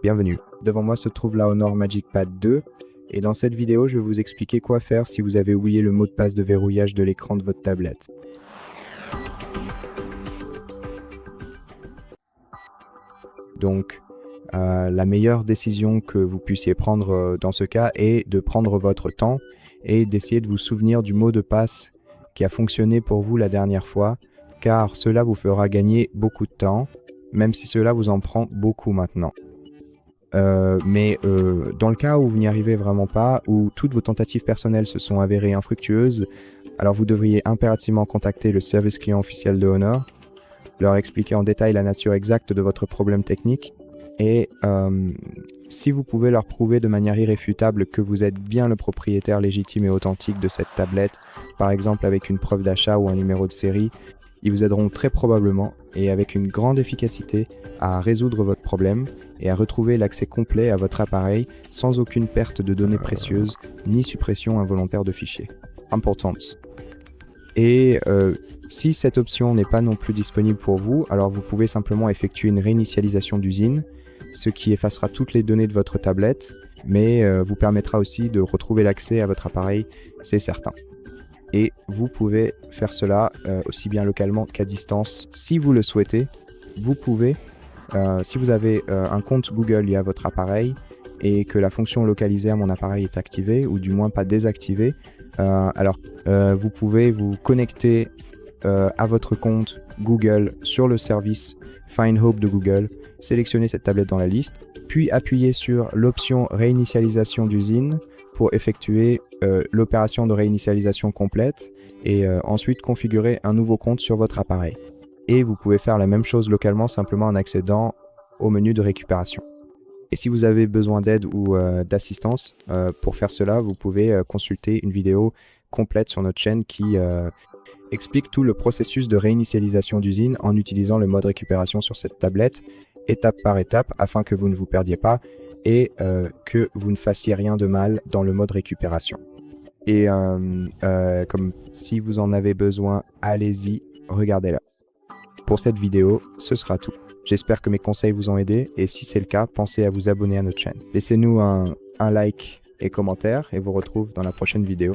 Bienvenue. Devant moi se trouve la Honor Magic Pad 2 et dans cette vidéo je vais vous expliquer quoi faire si vous avez oublié le mot de passe de verrouillage de l'écran de votre tablette. Donc la meilleure décision que vous puissiez prendre dans ce cas est de prendre votre temps et d'essayer de vous souvenir du mot de passe qui a fonctionné pour vous la dernière fois, car cela vous fera gagner beaucoup de temps, même si cela vous en prend beaucoup maintenant. Mais dans le cas où vous n'y arrivez vraiment pas, où toutes vos tentatives personnelles se sont avérées infructueuses, alors vous devriez impérativement contacter le service client officiel de Honor, leur expliquer en détail la nature exacte de votre problème technique, et si vous pouvez leur prouver de manière irréfutable que vous êtes bien le propriétaire légitime et authentique de cette tablette, par exemple avec une preuve d'achat ou un numéro de série, ils vous aideront très probablement et avec une grande efficacité à résoudre votre problème et à retrouver l'accès complet à votre appareil sans aucune perte de données précieuses ni suppression involontaire de fichiers. Importante. Et si cette option n'est pas non plus disponible pour vous, alors vous pouvez simplement effectuer une réinitialisation d'usine, ce qui effacera toutes les données de votre tablette, mais vous permettra aussi de retrouver l'accès à votre appareil, c'est certain. Et vous pouvez faire cela aussi bien localement qu'à distance. Si vous le souhaitez, vous pouvez, si vous avez un compte Google lié à votre appareil et que la fonction localiser à mon appareil est activée, ou du moins pas désactivée, vous pouvez vous connecter à votre compte Google sur le service Find Hope de Google, sélectionner cette tablette dans la liste, puis appuyer sur l'option réinitialisation d'usine pour effectuer l'opération de réinitialisation complète et ensuite configurer un nouveau compte sur votre appareil. Et vous pouvez faire la même chose localement simplement en accédant au menu de récupération. Et si vous avez besoin d'aide ou d'assistance pour faire cela, vous pouvez consulter une vidéo complète sur notre chaîne qui explique tout le processus de réinitialisation d'usine en utilisant le mode récupération sur cette tablette, étape par étape, afin que vous ne vous perdiez pas et que vous ne fassiez rien de mal dans le mode récupération. Et comme si vous en avez besoin, allez-y, regardez-la. Pour cette vidéo, ce sera tout. J'espère que mes conseils vous ont aidé et si c'est le cas, pensez à vous abonner à notre chaîne. Laissez-nous un like et commentaire et vous retrouve dans la prochaine vidéo.